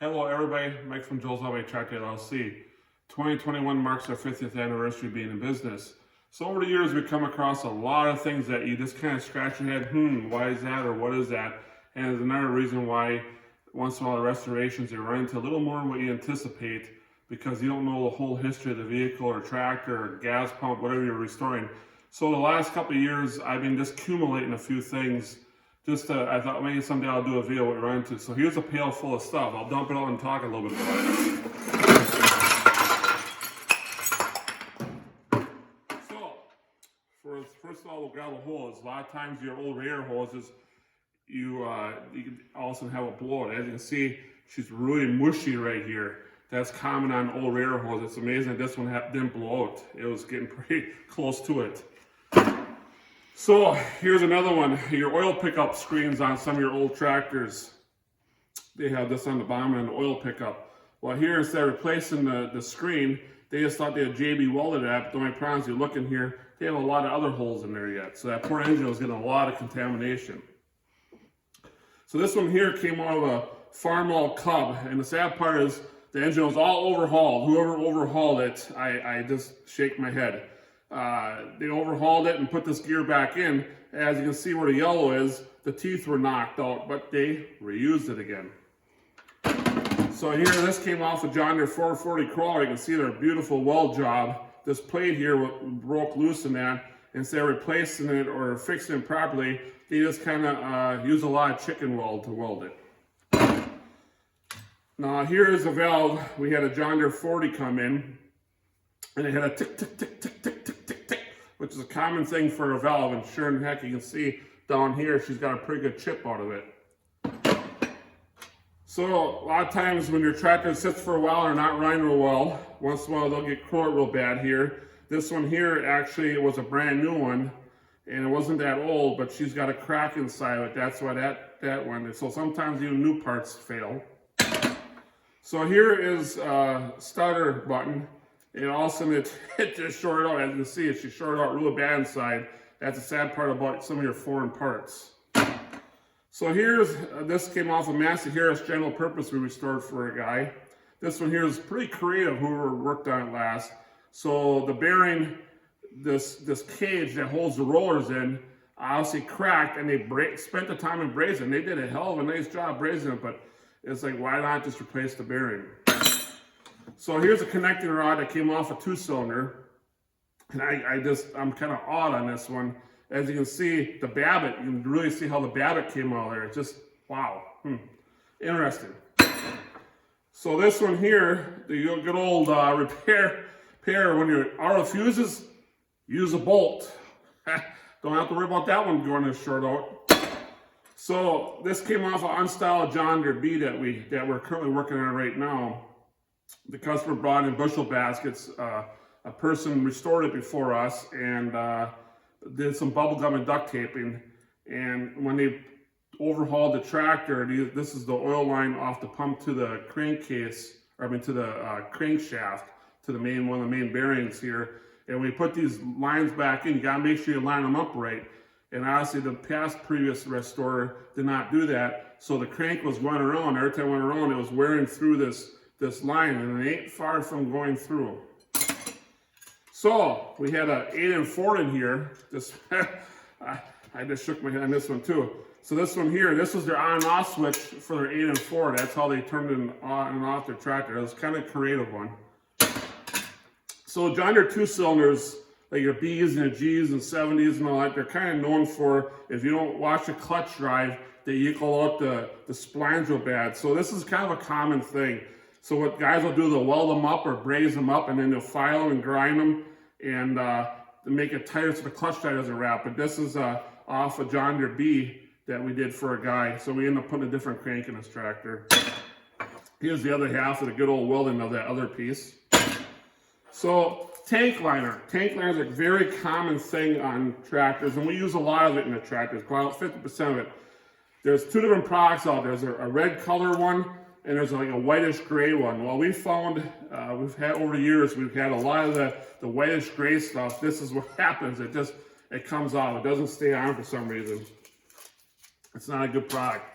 Hello everybody, Mike from Joel's Untitled Chapter LLC. 2021 marks our 50th anniversary being in business. So over the years we've come across a lot of things that you just kind of scratch your head, why is that or what is that? And there's another reason why once in a while the restorations they run into a little more than what you anticipate because you don't know the whole history of the vehicle or tractor or gas pump, whatever you're restoring. So the last couple of years I've been just accumulating a few things. I thought maybe someday I'll do a video what we run into. So here's a pail full of stuff. I'll dump it out and talk a little bit about it. So, first of all, we'll grab a hose. A lot of times your old radiator hoses, you can also have a blowout. As you can see, she's really mushy right here. That's common on old radiator hoses. It's amazing this one didn't blow out. It was getting pretty close to it. So here's another one, your oil pickup screens on some of your old tractors. They have this on the bottom and an oil pickup. Well here, instead of replacing the screen, they just thought they had JB welded that, but the only problem is you look in here, they have a lot of other holes in there yet. So that poor engine was getting a lot of contamination. So this one here came out of a Farmall Cub, and the sad part is the engine was all overhauled. Whoever overhauled it, I just shake my head. They overhauled it and put this gear back in. As you can see where the yellow is, the teeth were knocked out, but they reused it again. So here, this came off a John Deere 440 crawler. You can see their beautiful weld job. This plate here broke loose in that. Instead of replacing it or fixing it properly, they just kind of use a lot of chicken weld to weld it. Now here is a valve. We had a John Deere 40 come in, and it had a tick, tick, tick, tick, tick, tick, tick, tick, which is a common thing for a valve, and sure in heck you can see down here she's got a pretty good chip out of it. So a lot of times when your tractor sits for a while or not running real well, once in a while they'll get corroded real bad here. This one here actually was a brand new one, and it wasn't that old, but she's got a crack inside of it. That's why that one. So sometimes even new parts fail. So here is Stutter Button. And all of a sudden it just shorted out. As you can see, she shorted out really bad inside. That's the sad part about some of your foreign parts. So here's, this came off a Massey Harris general purpose we restored for a guy. This one here is pretty creative, whoever worked on it last. So the bearing, this cage that holds the rollers in, obviously cracked, and they spent the time in brazing. They did a hell of a nice job brazing it, but it's like, why not just replace the bearing? So here's a connecting rod that came off a 2-cylinder, and I'm kind of awed on this one. As you can see, the babbitt, you can really see how the babbitt came out there. It's just, wow, interesting. So this one here, the good old repair, when you're out of fuses, use a bolt. Don't have to worry about that one going to short out. So this came off an unstyled John Deere B that we're currently working on right now. The customer brought in bushel baskets. A person restored it before us and did some bubble gum and duct taping. And when they overhauled the tractor, this is the oil line off the pump to the crankcase, to the crankshaft, to one of the main bearings here. And we put these lines back in. You gotta make sure you line them up right. And obviously the previous restorer did not do that. So the crank was going around. Every time it went around, it was wearing through this line, and it ain't far from going through. So we had an 8 and 4 in here. I just shook my head on this one too. So this one here, this was their on and off switch for their 8 and 4. That's how they turned it on and off their tractor. It was kind of a creative one. So John Deere 2-cylinders, like your B's and your G's and 70s and all that, they're kind of known for, if you don't watch a clutch drive, they equal out the splines real bad. So this is kind of a common thing. So what guys will do, they'll weld them up or braze them up, and then they'll file them and grind them and make it tighter so the clutch tie doesn't wrap. But this is off a John Deere B that we did for a guy. So we ended up putting a different crank in his tractor. Here's the other half of the good old welding of that other piece. So tank liner. Tank liner is a very common thing on tractors, and we use a lot of it in the tractors, about 50% of it. There's two different products out there. There's a red color one, and there's like a whitish gray one. Well, we found, we've had over the years, we've had a lot of the whitish gray stuff. This is what happens. It comes off. It doesn't stay on for some reason. It's not a good product.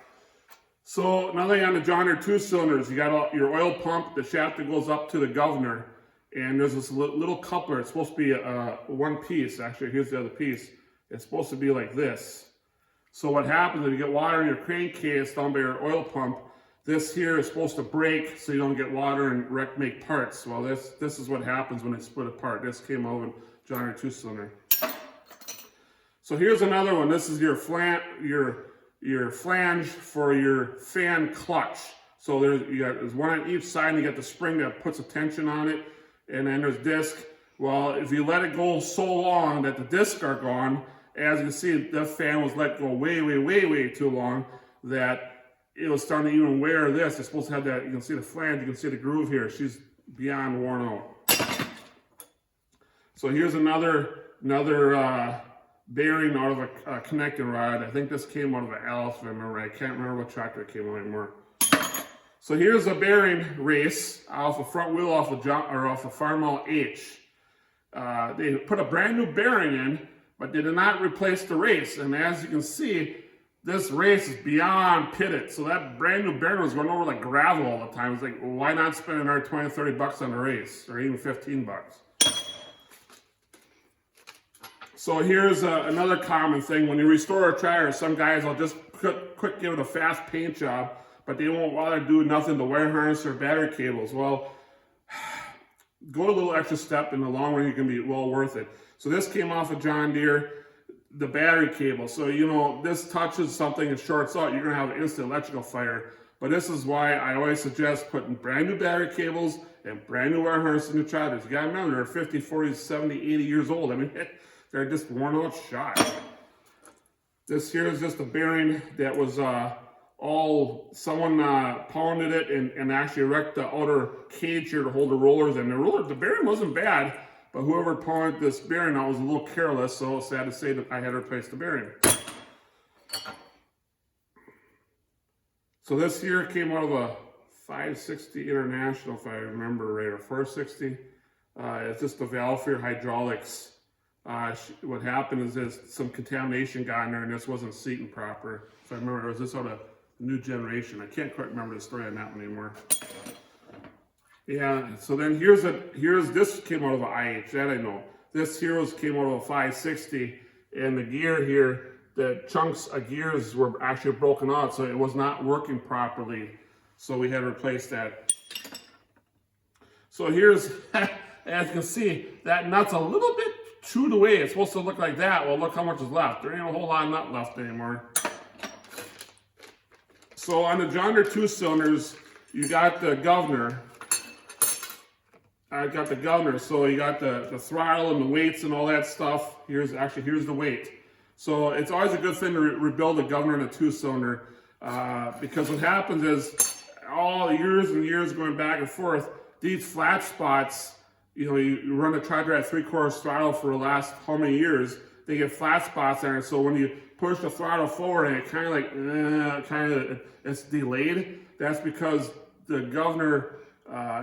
So now that you're on the John Deere 2-cylinders, you got your oil pump, the shaft that goes up to the governor, and there's this little coupler. It's supposed to be one piece. Actually, here's the other piece. It's supposed to be like this. So what happens if you get water in your crankcase down by your oil pump, this here is supposed to break so you don't get water and make parts. Well, this is what happens when it's split apart. This came out of John Deere 2-cylinder. So here's another one. This is your flange for your fan clutch. So there's one on each side, and you got the spring that puts a tension on it, and then there's disc. Well, if you let it go so long that the discs are gone, as you can see, the fan was let go way too long that it was starting to even wear this. It's supposed to have that, you can see the flange, you can see the groove here. She's beyond worn out. So here's another bearing out of a connecting rod. I think this came out of an Alice, if I remember. I can't remember what tractor it came out anymore. So here's a bearing race off the front wheel off the Farmall H. They put a brand new bearing in, but they did not replace the race. And as you can see, this race is beyond pitted. So that brand new bearing was going over like gravel all the time. It's like, well, why not spend another 20, 30 bucks on the race, or even 15 bucks? So here's another common thing. When you restore a tractor, some guys will just quick give it a fast paint job, but they won't bother to do nothing to wire harness or battery cables. Well, go a little extra step. In the long run, you can be well worth it. So this came off of John Deere, the battery cable. So, you know, this touches something and shorts out, you're going to have an instant electrical fire. But this is why I always suggest putting brand new battery cables and brand new wire harnesses in your tractors. You got to remember, they're 50, 40, 70, 80 years old. I mean, they're just worn out shot. This here is just a bearing that was someone pounded it and actually wrecked the outer cage here to hold the rollers. And the bearing wasn't bad, but whoever pounded this bearing out was a little careless, so it's sad to say that I had to replace the bearing. So this here came out of a 560 International, if I remember right, or 460. It's just the valve for your hydraulics. What happened is some contamination got in there, and this wasn't seating proper. If I remember, it was this out of new generation. I can't quite remember the story on that one anymore. Yeah, so then this came out of an IH, that I know. This here came out of a 560, and the gear here, the chunks of gears were actually broken out, so it was not working properly. So we had to replace that. So here's, as you can see, that nut's a little bit chewed away. It's supposed to look like that. Well, look how much is left. There ain't a whole lot of nut left anymore. So on the John Deere 2-cylinders, you got the governor. I got the governor, so you got the throttle and the weights and all that stuff. Here's the weight. So it's always a good thing to rebuild a governor in a 2-cylinder because what happens is all years and years going back and forth, these flat spots, you know, you run the tractor at 3/4 throttle for the last how many years, they get flat spots on it. So when you push the throttle forward and it kind of like, it's delayed, that's because the governor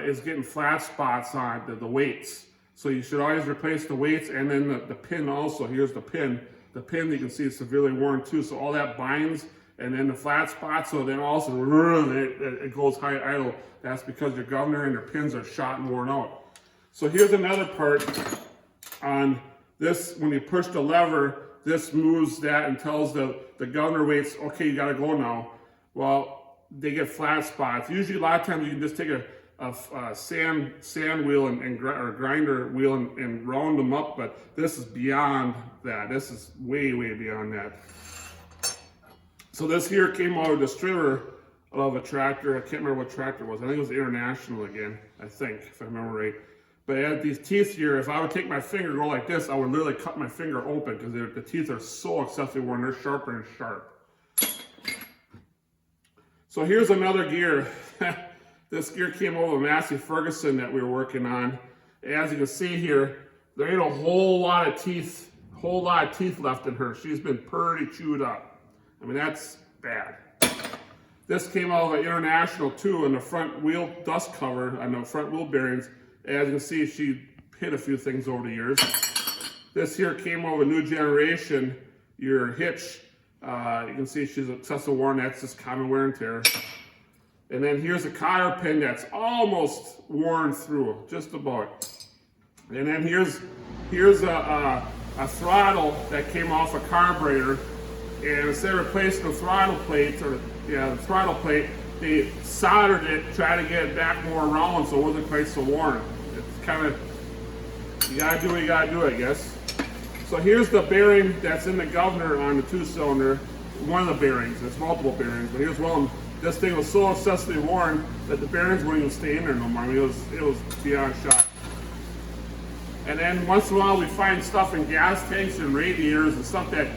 is getting flat spots on the weights. So you should always replace the weights, and then the pin also. Here's the pin. The pin, you can see, is severely worn too. So all that binds, and then the flat spots, so then also it goes high idle. That's because your governor and your pins are shot and worn out. So here's another part on this. When you push the lever, this moves that and tells the governor weights, okay, you gotta go now. Well, they get flat spots. Usually a lot of times you can just take a sand wheel or grinder wheel and round them up, but this is beyond that. This is way beyond that. So this here came out of the distributor of a tractor. I can't remember what tractor it was. I think it was International again, I think, if I remember right. But it had these teeth here. If I would take my finger and go like this, I would literally cut my finger open because the teeth are so excessively worn. They're sharper and sharp. So here's another gear. This gear came over a Massey Ferguson that we were working on. As you can see here, there ain't a whole lot of teeth left in her. She's been pretty chewed up. I mean, that's bad. This came out of an International too, in the front wheel dust cover on the front wheel bearings. As you can see, she hit a few things over the years. This here came over a new generation, your hitch You can see she's excessive worn. That's just common wear and tear. And then here's a cotter pin that's almost worn through, just about. And then here's a throttle that came off a carburetor, and instead of replacing the throttle plate, they soldered it, trying to get it back more round so it wasn't quite so worn. It's kind of, you gotta do what you gotta do, I guess. So here's the bearing that's in the governor on the 2-cylinder. One of the bearings, there's multiple bearings, but here's one. This thing was so excessively worn that the bearings wouldn't even stay in there no more. I mean, it was beyond shock. And then once in a while we find stuff in gas tanks and radiators and stuff that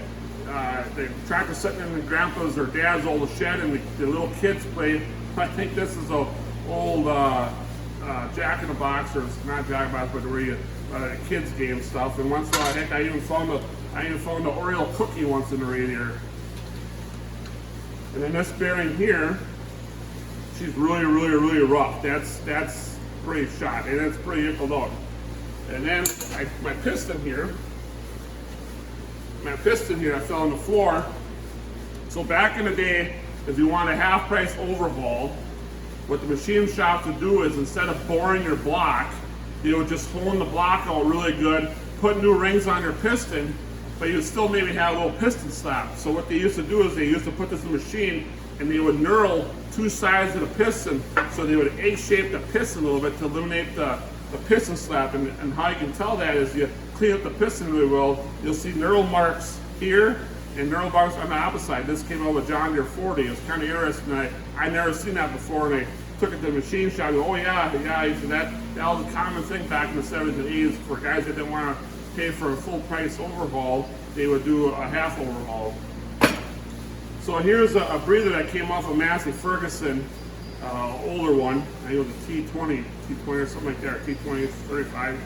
the tractor's sitting in the grandpa's or dad's old shed and the little kids play. I think this is an old Jack in the Box, or not Jack in the Box, but the kids game stuff. And once in a while, heck, I even found the Oreo cookie once in the radiator. And then this bearing here, she's really rough. That's pretty shot, and it's pretty nickeled out. And then my piston here, I fell on the floor. So back in the day, if you want a half-price overhaul, what the machine shops would do is, instead of boring your block, they would just hone the block out really good, put new rings on your piston, but you would still maybe have a little piston slap. So what they used to do is they used to put this in the machine and they would knurl two sides of the piston, so they would egg-shape the piston a little bit to eliminate the piston slap. And how you can tell that is you clean up the piston really well. You'll see knurl marks here and knurl marks on the opposite side. This came out with John Deere 40. It was kind of interesting. I never seen that before, and I took it to the machine shop. I go, oh yeah, so that was a common thing back in the 70s and 80s for guys that didn't want to pay for a full price overhaul. They would do a half overhaul. So here's a breather that came off a Massey Ferguson, older one. I think it was a T20 or something like that, T20 35.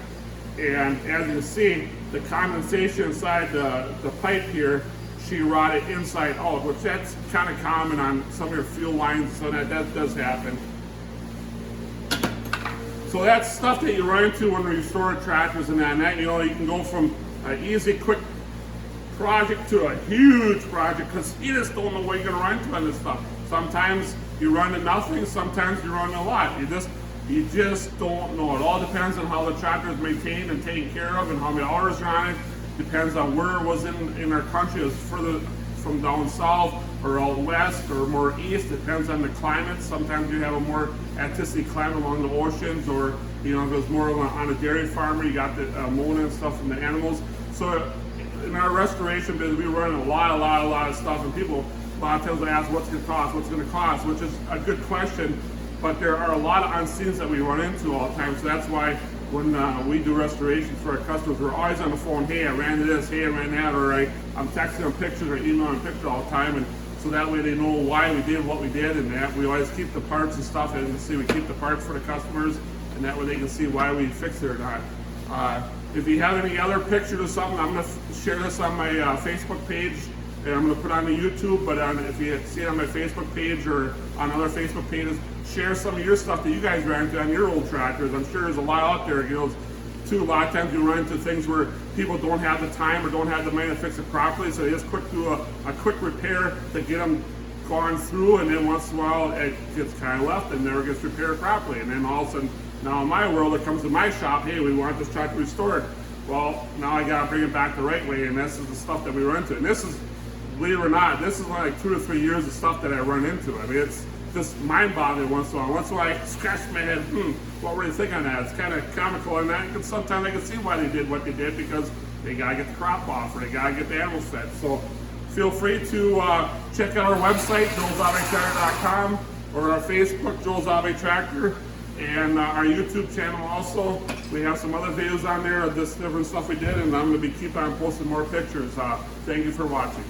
And as you can see, the condensation inside the pipe here, she rotted inside out, which that's kind of common on some of your fuel lines, so that does happen. So that's stuff that you run into when you restore tractors and that, you know, you can go from an easy, quick project to a huge project, because you just don't know what you're going to run into on this stuff. Sometimes you run into nothing, sometimes you run into a lot. You just don't know. It all depends on how the tractor is maintained and taken care of and how many hours are on it. Depends on where it was in our country. It was further from down south or out west or more east. Depends on the climate. Sometimes you have a more artistic climate along the oceans, or you know, there's more on a dairy farmer. You got the ammonia and stuff from the animals. So in our restoration business, we run a lot of stuff, and people a lot of times ask, what's going to cost, which is a good question, but there are a lot of unseen that we run into all the time. So that's why when we do restorations for our customers, we're always on the phone. Hey, I ran into this. Hey, I ran that. Or I'm texting them pictures or emailing them pictures all the time, and so that way they know why we did what we did, and that we always keep the parts and stuff. And see, we keep the parts for the customers, and that way they can see why we fixed it or not. If you have any other pictures or something, I'm going to share this on my Facebook page, and I'm going to put it on the YouTube, but if you see it on my Facebook page or on other Facebook pages, share some of your stuff that you guys ran into on your old tractors. I'm sure there's a lot out there, you know, too. A lot of times you run into things where people don't have the time or don't have the money to fix it properly, so they just do a quick repair to get them gone through, and then once in a while it gets kind of left and never gets repaired properly. And then all of a sudden, now in my world, it comes to my shop, hey, we want this tractor restored. Well, now I got to bring it back the right way, and this is the stuff that we run into. And this is, believe it or not, this is like 2 to 3 years of stuff that I run into. I mean, it's just mind-boggling once in a while. Once in a while, I scratch my head, what were you thinking on that? It's kind of comical, and sometimes I can see why they did what they did, because they got to get the crop off, or they got to get the animals fed. So feel free to check out our website, joelzabetractor.com, or our Facebook, Joel Zabe Tractor, and our YouTube channel also. We have some other videos on there of this different stuff we did, and I'm going to keep on posting more pictures. Thank you for watching.